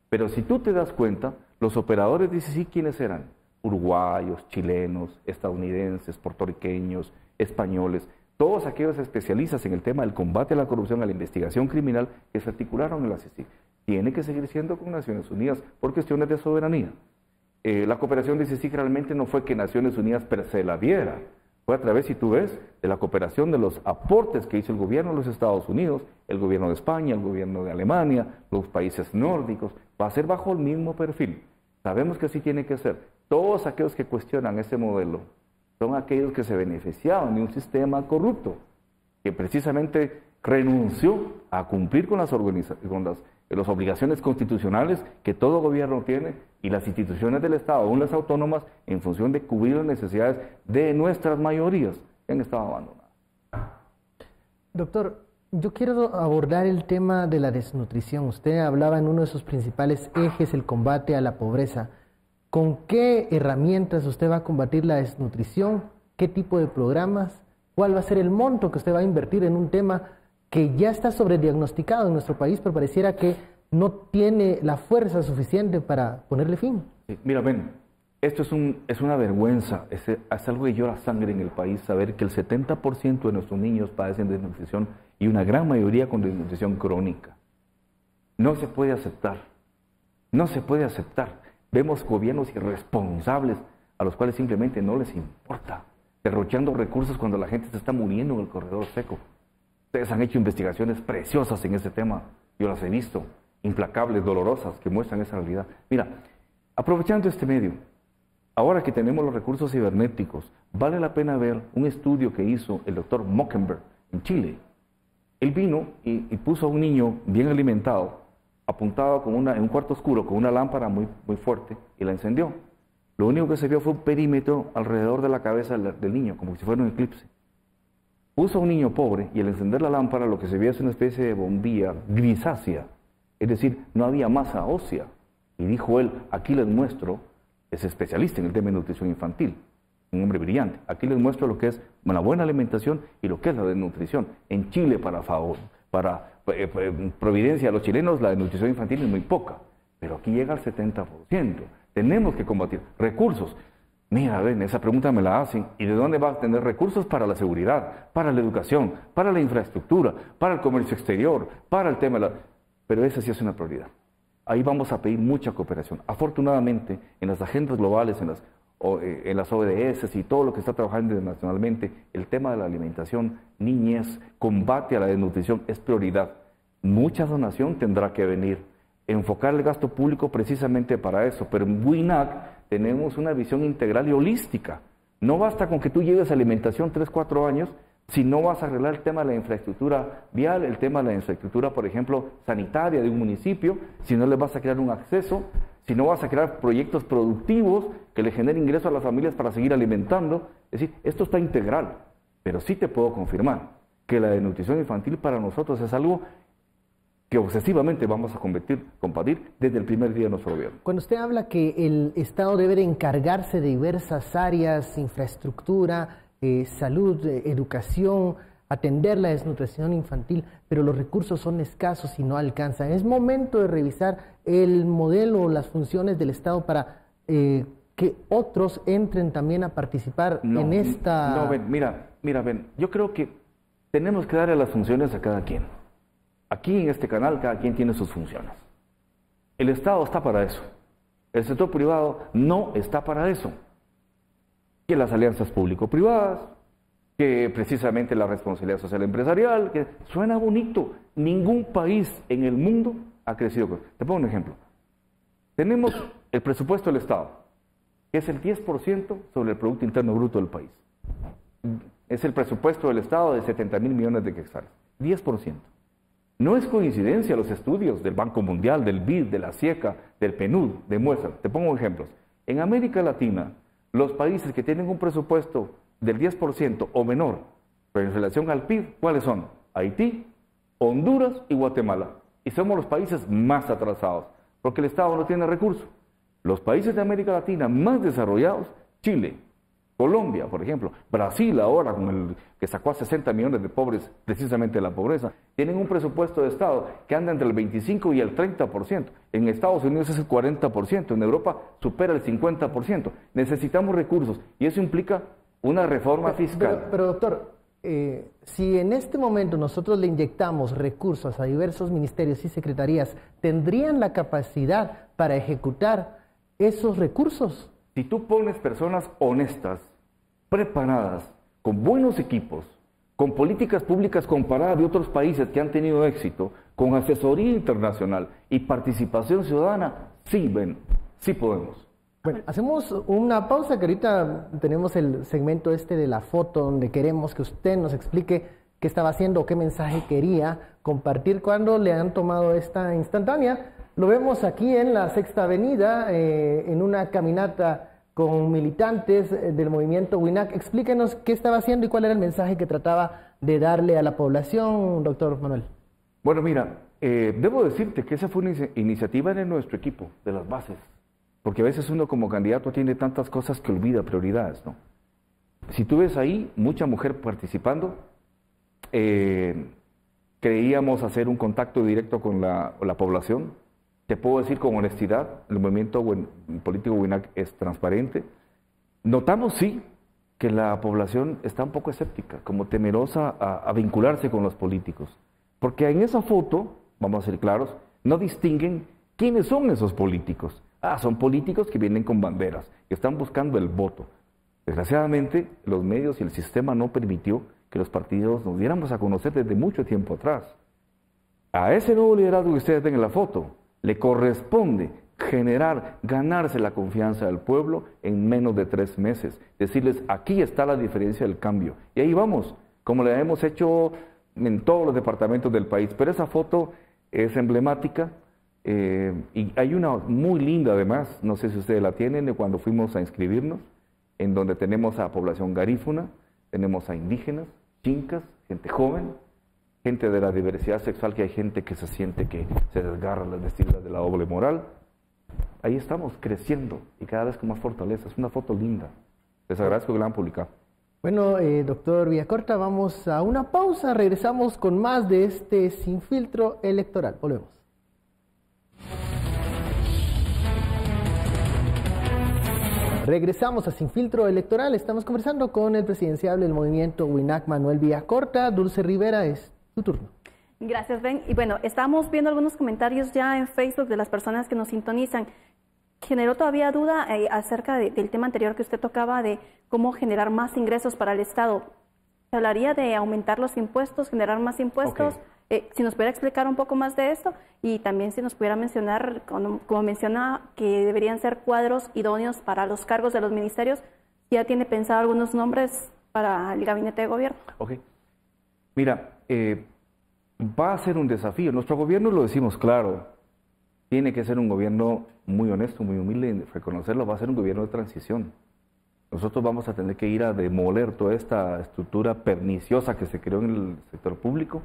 Pero si tú te das cuenta, los operadores de CICIG, ¿quiénes eran? Uruguayos, chilenos, estadounidenses, puertorriqueños, españoles, todos aquellos especialistas en el tema del combate a la corrupción, a la investigación criminal, que se articularon en la CICIG. Tiene que seguir siendo con Naciones Unidas por cuestiones de soberanía. La cooperación de CICIG realmente no fue que Naciones Unidas per se la diera, fue a través, si tú ves, de la cooperación de los aportes que hizo el gobierno de los Estados Unidos, el gobierno de España, el gobierno de Alemania, los países nórdicos, va a ser bajo el mismo perfil. Sabemos que así tiene que ser. Todos aquellos que cuestionan ese modelo son aquellos que se beneficiaban de un sistema corrupto, que precisamente renunció a cumplir con las obligaciones constitucionales que todo gobierno tiene y las instituciones del Estado, aún las autónomas, en función de cubrir las necesidades de nuestras mayorías que han estado abandonadas. Doctor, yo quiero abordar el tema de la desnutrición. Usted hablaba en uno de sus principales ejes, el combate a la pobreza. ¿Con qué herramientas usted va a combatir la desnutrición? ¿Qué tipo de programas? ¿Cuál va a ser el monto que usted va a invertir en un tema que ya está sobrediagnosticado en nuestro país, pero pareciera que no tiene la fuerza suficiente para ponerle fin? Sí, mira, ven, esto es una vergüenza, es algo que llora sangre en el país, saber que el 70% de nuestros niños padecen de desnutrición y una gran mayoría con desnutrición crónica. No se puede aceptar, no se puede aceptar. Vemos gobiernos irresponsables a los cuales simplemente no les importa, derrochando recursos cuando la gente se está muriendo en el corredor seco. Ustedes han hecho investigaciones preciosas en ese tema, yo las he visto, implacables, dolorosas, que muestran esa realidad. Mira, aprovechando este medio, ahora que tenemos los recursos cibernéticos, vale la pena ver un estudio que hizo el doctor Mockenberg en Chile. Él vino y puso a un niño bien alimentado, apuntado en un cuarto oscuro con una lámpara muy fuerte y la encendió. Lo único que se vio fue un perímetro alrededor de la cabeza del niño, como si fuera un eclipse. Puso a un niño pobre y al encender la lámpara lo que se vio es una especie de bombilla grisácea, es decir, no había masa ósea. Y dijo él, aquí les muestro, es especialista en el tema de nutrición infantil, un hombre brillante, aquí les muestro lo que es una buena alimentación y lo que es la desnutrición. En Chile, para providencia de los chilenos, la desnutrición infantil es muy poca, pero aquí llega al 70%. Tenemos que combatir recursos. Mira, ven, esa pregunta me la hacen. ¿Y de dónde va a tener recursos para la seguridad, para la educación, para la infraestructura, para el comercio exterior, para el tema de la... Pero esa sí es una prioridad. Ahí vamos a pedir mucha cooperación. Afortunadamente, en las agendas globales, en las ODS y todo lo que está trabajando internacionalmente, el tema de la alimentación, niñez, combate a la desnutrición es prioridad. Mucha donación tendrá que venir. Enfocar el gasto público precisamente para eso, pero en WINAC tenemos una visión integral y holística. No basta con que tú lleves alimentación 3-4 años si no vas a arreglar el tema de la infraestructura vial, el tema de la infraestructura, por ejemplo, sanitaria de un municipio, si no le vas a crear un acceso, si no vas a crear proyectos productivos que le generen ingresos a las familias para seguir alimentando. Es decir, esto está integral, pero sí te puedo confirmar que la desnutrición infantil para nosotros es algo que obsesivamente vamos a combatir desde el primer día de nuestro gobierno. Cuando usted habla que el Estado debe de encargarse de diversas áreas, infraestructura, salud, educación, atender la desnutrición infantil, pero los recursos son escasos y no alcanzan, ¿es momento de revisar el modelo o las funciones del Estado para que otros entren también a participar en esta...? No, ven, yo creo que tenemos que darle las funciones a cada quien. Aquí en este canal cada quien tiene sus funciones. El Estado está para eso. El sector privado no está para eso. Que las alianzas público-privadas, que precisamente la responsabilidad social empresarial, que suena bonito. Ningún país en el mundo ha crecido. Te pongo un ejemplo. Tenemos el presupuesto del Estado, que es el 10% sobre el Producto Interno Bruto del país. Es el presupuesto del Estado de 70.000 millones de quetzales. 10%. No es coincidencia, los estudios del Banco Mundial, del BID, de la CIECA, del PNUD, demuestran. Te pongo ejemplos. En América Latina, los países que tienen un presupuesto del 10% o menor, pero en relación al PIB, ¿cuáles son? Haití, Honduras y Guatemala. Y somos los países más atrasados, porque el Estado no tiene recursos. Los países de América Latina más desarrollados, Chile, Colombia, por ejemplo, Brasil ahora, con el que sacó a 60 millones de pobres precisamente de la pobreza, tienen un presupuesto de Estado que anda entre el 25 y el 30%. En Estados Unidos es el 40%, en Europa supera el 50%. Necesitamos recursos y eso implica una reforma fiscal. Pero doctor, si en este momento nosotros le inyectamos recursos a diversos ministerios y secretarías, ¿tendrían la capacidad para ejecutar esos recursos? Si tú pones personas honestas, preparadas, con buenos equipos, con políticas públicas comparadas de otros países que han tenido éxito, con asesoría internacional y participación ciudadana, sí podemos. Bueno, hacemos una pausa, que ahorita tenemos el segmento de la foto donde queremos que usted nos explique qué estaba haciendo o qué mensaje quería compartir cuando le han tomado esta instantánea. Lo vemos aquí en la Sexta Avenida, en una caminata con militantes del movimiento WINAC. Explíquenos qué estaba haciendo y cuál era el mensaje que trataba de darle a la población, doctor Manuel. Bueno, mira, debo decirte que esa fue una iniciativa de nuestro equipo, de las bases, porque a veces uno como candidato tiene tantas cosas que olvida prioridades, ¿no? Si tú ves ahí mucha mujer participando, creíamos hacer un contacto directo con la población. Te puedo decir con honestidad, el movimiento político WINAC es transparente. Notamos, sí, que la población está un poco escéptica, como temerosa a vincularse con los políticos. Porque en esa foto, vamos a ser claros, no distinguen quiénes son esos políticos. Son políticos que vienen con banderas, que están buscando el voto. Desgraciadamente, los medios y el sistema no permitió que los partidos nos diéramos a conocer desde mucho tiempo atrás. A ese nuevo liderazgo que ustedes ven en la foto, le corresponde ganarse la confianza del pueblo en menos de 3 meses. Decirles, aquí está la diferencia del cambio. Y ahí vamos, como le hemos hecho en todos los departamentos del país. Pero esa foto es emblemática y hay una muy linda además, no sé si ustedes la tienen, de cuando fuimos a inscribirnos, en donde tenemos a población garífuna, tenemos a indígenas, chincas, gente joven, gente de la diversidad sexual, que hay gente que se siente que se desgarra las vestiduras de la doble moral. Ahí estamos creciendo y cada vez con más fortaleza. Es una foto linda. Les agradezco que la han publicado. Bueno, doctor Villacorta, vamos a una pausa. Regresamos con más de este Sin Filtro Electoral. Volvemos. Regresamos a Sin Filtro Electoral. Estamos conversando con el presidenciable del movimiento WINAC, Manuel Villacorta. Dulce Rivera, es tu turno. Gracias, Ben. Y bueno, estamos viendo algunos comentarios ya en Facebook de las personas que nos sintonizan. Generó todavía duda acerca del tema anterior que usted tocaba de cómo generar más ingresos para el Estado. ¿Se hablaría de aumentar los impuestos, generar más impuestos? Okay. Si nos pudiera explicar un poco más de esto y también si nos pudiera mencionar, como menciona, que deberían ser cuadros idóneos para los cargos de los ministerios. ¿Ya tiene pensado algunos nombres para el gabinete de gobierno? Ok. Mira, va a ser un desafío. Nuestro gobierno, lo decimos claro, tiene que ser un gobierno muy honesto, muy humilde, reconocerlo, va a ser un gobierno de transición. Nosotros vamos a tener que ir a demoler toda esta estructura perniciosa que se creó en el sector público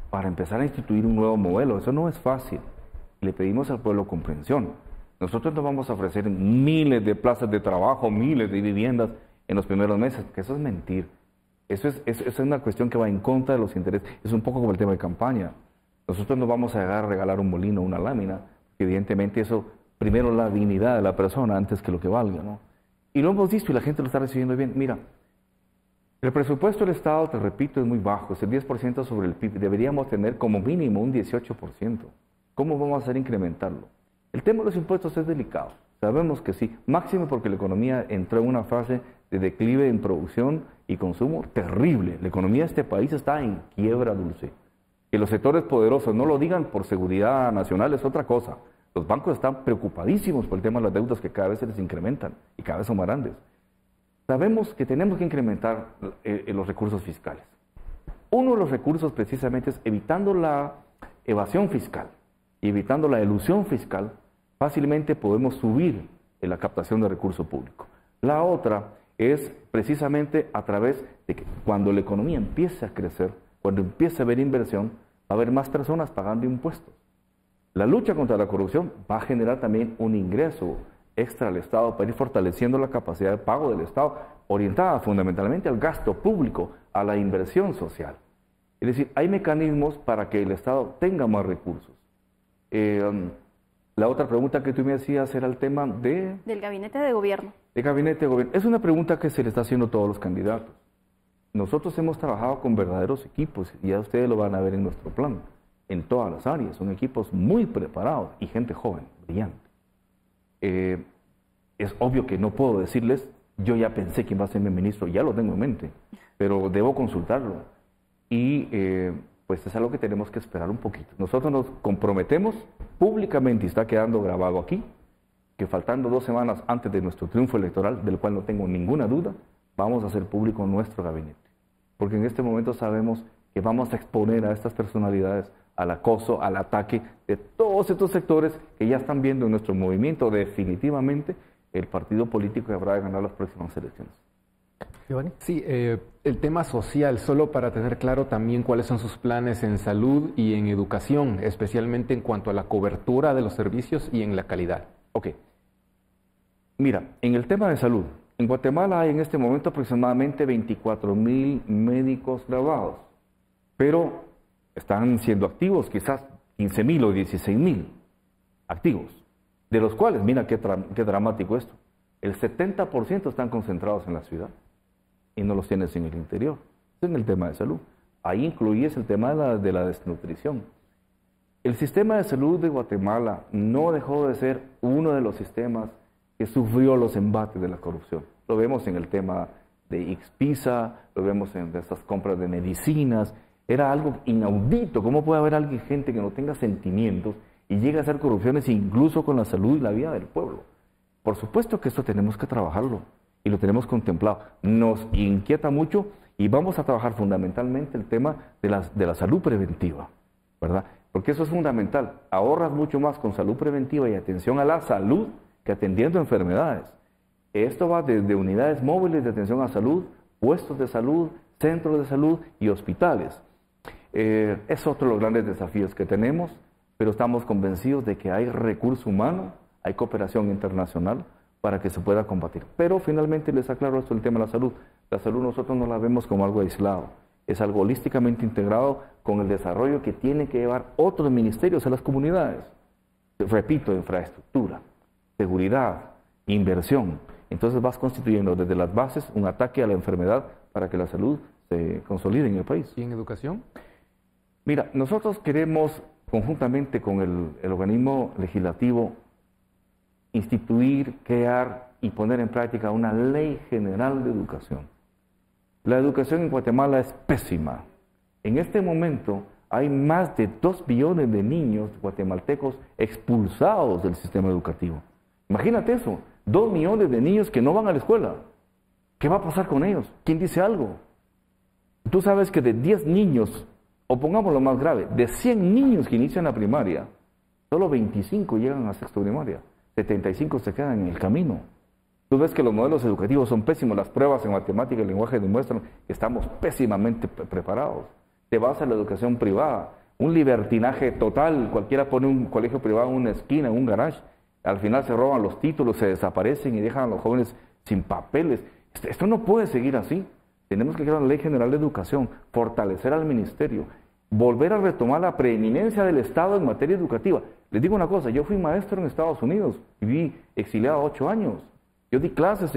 para empezar a instituir un nuevo modelo. Eso no es fácil. Le pedimos al pueblo comprensión. Nosotros no vamos a ofrecer miles de plazas de trabajo, miles de viviendas en los primeros meses, porque eso es mentir. Eso es una cuestión que va en contra de los intereses. Es un poco como el tema de campaña. Nosotros no vamos a llegar a regalar un molino, una lámina, porque evidentemente eso, primero la dignidad de la persona antes que lo que valga, ¿no? Y lo hemos visto y la gente lo está recibiendo bien. Mira, el presupuesto del Estado, te repito, es muy bajo, es el 10% sobre el PIB. Deberíamos tener como mínimo un 18%. ¿Cómo vamos a hacer incrementarlo? El tema de los impuestos es delicado. Sabemos que sí, máximo porque la economía entró en una fase de declive en producción y consumo terrible. La economía de este país está en quiebra, Dulce. Que los sectores poderosos no lo digan por seguridad nacional es otra cosa. Los bancos están preocupadísimos por el tema de las deudas que cada vez se les incrementan y cada vez son más grandes. Sabemos que tenemos que incrementar los recursos fiscales. Uno de los recursos precisamente es evitando la evasión fiscal y evitando la elusión fiscal, fácilmente podemos subir en la captación de recursos públicos. La otra es precisamente a través de que cuando la economía empiece a crecer, cuando empiece a haber inversión, va a haber más personas pagando impuestos. La lucha contra la corrupción va a generar también un ingreso extra al Estado para ir fortaleciendo la capacidad de pago del Estado, orientada fundamentalmente al gasto público, a la inversión social. Es decir, hay mecanismos para que el Estado tenga más recursos. La otra pregunta que tú me hacías era el tema del gabinete de gobierno. De gabinete de gobierno. Es una pregunta que se le está haciendo a todos los candidatos. Nosotros hemos trabajado con verdaderos equipos y ya ustedes lo van a ver en nuestro plan, en todas las áreas. Son equipos muy preparados y gente joven, brillante. Es obvio que no puedo decirles, yo ya pensé quién va a ser mi ministro, ya lo tengo en mente, pero debo consultarlo. Y pues es algo que tenemos que esperar un poquito. Nosotros nos comprometemos públicamente, y está quedando grabado aquí, que faltando 2 semanas antes de nuestro triunfo electoral, del cual no tengo ninguna duda, vamos a hacer público nuestro gabinete. Porque en este momento sabemos que vamos a exponer a estas personalidades al acoso, al ataque de todos estos sectores que ya están viendo en nuestro movimiento definitivamente el partido político que habrá de ganar las próximas elecciones. Giovanni. Sí, el tema social, solo para tener claro también cuáles son sus planes en salud y en educación, especialmente en cuanto a la cobertura de los servicios y en la calidad. Ok. Mira, en el tema de salud, en Guatemala hay en este momento aproximadamente 24,000 médicos graduados, pero están siendo activos quizás 15,000 o 16,000 activos, de los cuales, mira qué dramático esto, el 70% están concentrados en la ciudad y no los tienes en el interior. Eso es en el tema de salud. Ahí incluyes el tema de la desnutrición. El sistema de salud de Guatemala no dejó de ser uno de los sistemas que sufrió los embates de la corrupción. Lo vemos en el tema de IXPISA, lo vemos en estas compras de medicinas. Era algo inaudito. ¿Cómo puede haber alguien, gente que no tenga sentimientos y llega a hacer corrupciones incluso con la salud y la vida del pueblo? Por supuesto que esto tenemos que trabajarlo y lo tenemos contemplado. Nos inquieta mucho y vamos a trabajar fundamentalmente el tema de la salud preventiva, ¿verdad? Porque eso es fundamental. Ahorras mucho más con salud preventiva y atención a la salud que atendiendo enfermedades. Esto va desde unidades móviles de atención a salud, puestos de salud, centros de salud y hospitales. Es otro de los grandes desafíos que tenemos, pero estamos convencidos de que hay recurso humano, hay cooperación internacional para que se pueda combatir. Pero finalmente les aclaro esto, el tema de la salud. La salud nosotros no la vemos como algo aislado, es algo holísticamente integrado con el desarrollo que tienen que llevar otros ministerios a las comunidades. Repito, infraestructura, seguridad, inversión. Entonces vas constituyendo desde las bases un ataque a la enfermedad para que la salud se consolide en el país. ¿Y en educación? Mira, nosotros queremos, conjuntamente con el organismo legislativo, instituir, crear y poner en práctica una ley general de educación. La educación en Guatemala es pésima. En este momento hay más de 2 billones de niños guatemaltecos expulsados del sistema educativo. Imagínate eso, 2 millones de niños que no van a la escuela. ¿Qué va a pasar con ellos? ¿Quién dice algo? Tú sabes que de 10 niños, o pongamos lo más grave, de 100 niños que inician la primaria, solo 25 llegan a sexto primaria, 75 se quedan en el camino. Tú ves que los modelos educativos son pésimos, las pruebas en matemática y lenguaje demuestran que estamos pésimamente preparados. Te vas a la educación privada, un libertinaje total, cualquiera pone un colegio privado en una esquina, en un garage, al final se roban los títulos, se desaparecen y dejan a los jóvenes sin papeles. Esto no puede seguir así. Tenemos que crear una ley general de educación, fortalecer al ministerio, volver a retomar la preeminencia del Estado en materia educativa. Les digo una cosa, yo fui maestro en Estados Unidos, viví exiliado 8 años. Yo di clases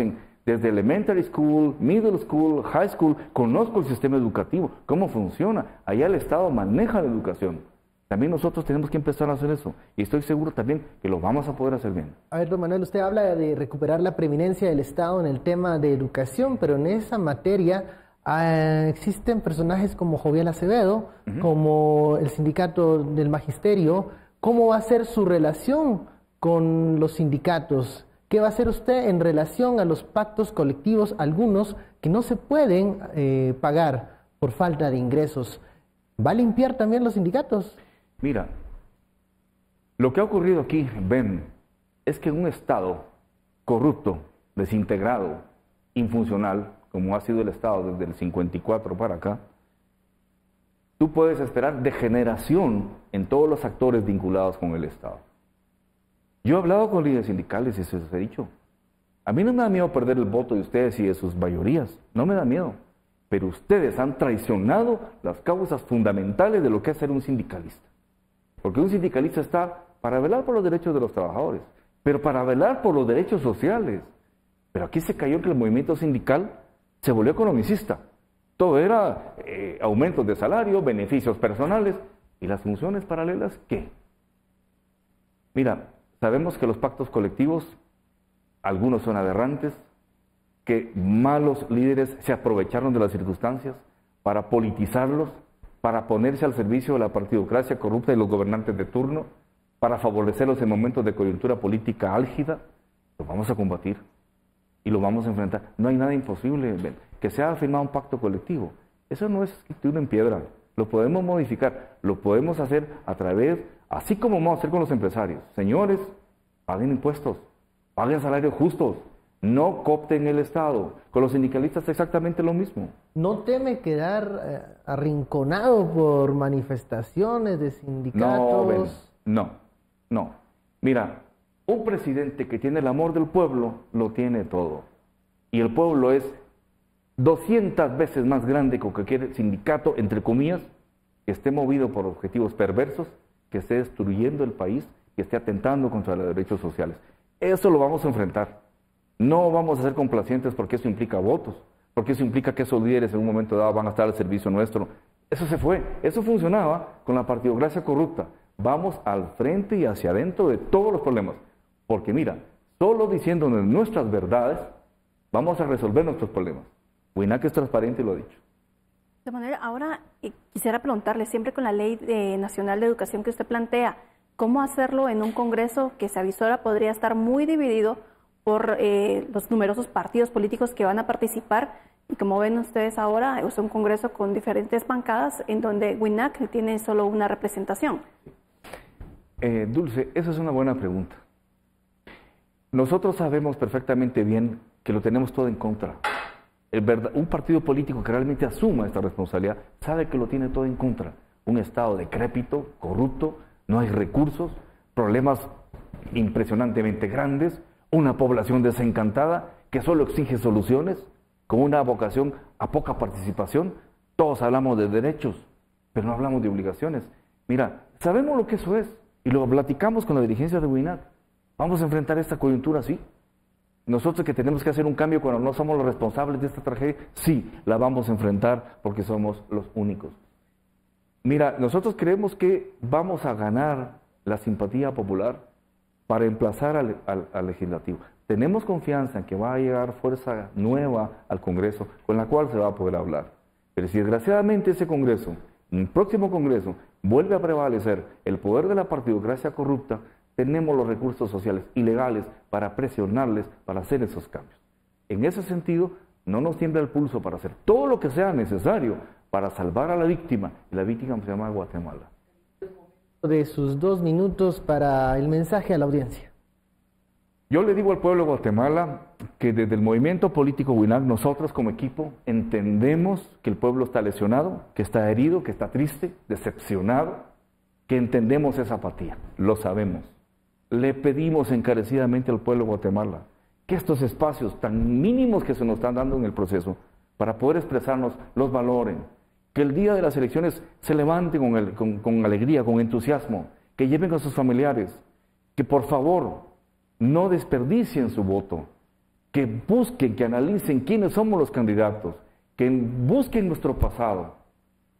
desde elementary school, middle school, high school, conozco el sistema educativo, cómo funciona. Allá el Estado maneja la educación. También nosotros tenemos que empezar a hacer eso. Y estoy seguro también que lo vamos a poder hacer bien. A ver, don Manuel, usted habla de recuperar la preeminencia del Estado en el tema de educación, pero en esa materia existen personajes como Jovial Acevedo, como el sindicato del magisterio. ¿Cómo va a ser su relación con los sindicatos? ¿Qué va a hacer usted en relación a los pactos colectivos, algunos que no se pueden pagar por falta de ingresos? ¿Va a limpiar también los sindicatos? Mira, lo que ha ocurrido aquí, Ben, es que en un Estado corrupto, desintegrado, infuncional, como ha sido el Estado desde el 54 para acá, tú puedes esperar degeneración en todos los actores vinculados con el Estado. Yo he hablado con líderes sindicales y se los he dicho. A mí no me da miedo perder el voto de ustedes y de sus mayorías, no me da miedo. Pero ustedes han traicionado las causas fundamentales de lo que es ser un sindicalista. Porque un sindicalista está para velar por los derechos de los trabajadores, pero para velar por los derechos sociales. Pero aquí se cayó que el movimiento sindical se volvió economicista. Todo era aumentos de salario, beneficios personales, y las funciones paralelas, ¿qué? Mira, sabemos que los pactos colectivos, algunos son aberrantes, que malos líderes se aprovecharon de las circunstancias para politizarlos, para ponerse al servicio de la partidocracia corrupta y los gobernantes de turno, para favorecerlos en momentos de coyuntura política álgida. Lo vamos a combatir y lo vamos a enfrentar. No hay nada imposible. Que se haya firmado un pacto colectivo, eso no es escritura en piedra. Lo podemos modificar, lo podemos hacer a través, así como vamos a hacer con los empresarios. Señores, paguen impuestos, paguen salarios justos, no coopten el Estado. Con los sindicalistas exactamente lo mismo. ¿No teme quedar arrinconado por manifestaciones de sindicatos? No. Mira, un presidente que tiene el amor del pueblo, lo tiene todo. Y el pueblo es 200 veces más grande que cualquier sindicato, entre comillas, que esté movido por objetivos perversos, que esté destruyendo el país, que esté atentando contra los derechos sociales. Eso lo vamos a enfrentar. No vamos a ser complacientes porque eso implica votos, porque eso implica que esos líderes en un momento dado van a estar al servicio nuestro. Eso se fue, eso funcionaba con la partidocracia corrupta. vamos al frente y hacia adentro de todos los problemas. Porque mira, solo diciéndonos nuestras verdades, vamos a resolver nuestros problemas. WINAC es transparente y lo ha dicho. De manera, ahora quisiera preguntarle, siempre con la Ley Nacional de Educación que usted plantea, ¿cómo hacerlo en un Congreso que se avisora podría estar muy dividido por los numerosos partidos políticos que van a participar? Y como ven ustedes ahora, es un Congreso con diferentes bancadas en donde WINAC tiene solo una representación. Dulce, esa es una buena pregunta. Nosotros sabemos perfectamente bien que lo tenemos todo en contra. Un partido político que realmente asuma esta responsabilidad sabe que lo tiene todo en contra. Un Estado decrépito, corrupto, no hay recursos, problemas impresionantemente grandes, una población desencantada que solo exige soluciones, con una vocación a poca participación. Todos hablamos de derechos, pero no hablamos de obligaciones. Mira, sabemos lo que eso es y lo platicamos con la dirigencia de WINAC. ¿Vamos a enfrentar esta coyuntura así? Nosotros que tenemos que hacer un cambio cuando no somos los responsables de esta tragedia, sí, la vamos a enfrentar porque somos los únicos. Mira, nosotros creemos que vamos a ganar la simpatía popular para emplazar al legislativo. Tenemos confianza en que va a llegar fuerza nueva al Congreso con la cual se va a poder hablar. Pero si desgraciadamente ese Congreso, en el próximo Congreso, vuelve a prevalecer el poder de la partidocracia corrupta, tenemos los recursos sociales y legales para presionarles para hacer esos cambios. En ese sentido, no nos tiembla el pulso para hacer todo lo que sea necesario para salvar a la víctima, y la víctima se llama Guatemala. De sus 2 minutos para el mensaje a la audiencia. Yo le digo al pueblo de Guatemala que desde el movimiento político WINAC, nosotros como equipo entendemos que el pueblo está lesionado, que está herido, que está triste, decepcionado, que entendemos esa apatía, lo sabemos. Le pedimos encarecidamente al pueblo de Guatemala que estos espacios tan mínimos que se nos están dando en el proceso para poder expresarnos los valoren, que el día de las elecciones se levanten con alegría, con entusiasmo, que lleven a sus familiares, que por favor no desperdicien su voto, que busquen, que analicen quiénes somos los candidatos, que busquen nuestro pasado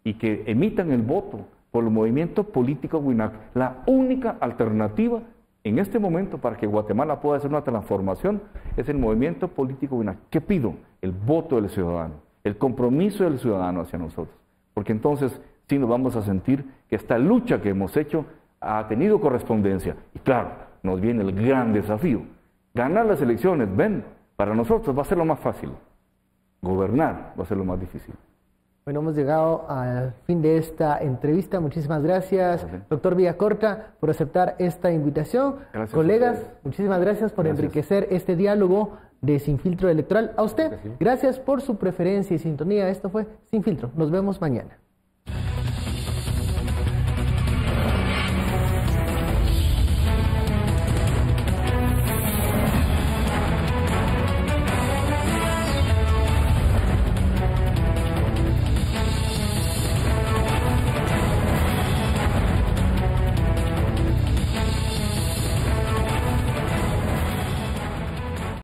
y que emitan el voto por el movimiento político WINAC, la única alternativa en este momento para que Guatemala pueda hacer una transformación es el movimiento político WINAC. ¿Qué pido? El voto del ciudadano, el compromiso del ciudadano hacia nosotros, porque entonces sí nos vamos a sentir que esta lucha que hemos hecho ha tenido correspondencia. Y claro, nos viene el gran desafío. Ganar las elecciones, ven, para nosotros va a ser lo más fácil. Gobernar va a ser lo más difícil. Bueno, hemos llegado al fin de esta entrevista. Muchísimas gracias, doctor Villacorta, por aceptar esta invitación. Gracias. Colegas, muchísimas gracias por enriquecer este diálogo de Sin Filtro Electoral. A usted, gracias por su preferencia y sintonía. Esto fue Sin Filtro. Nos vemos mañana.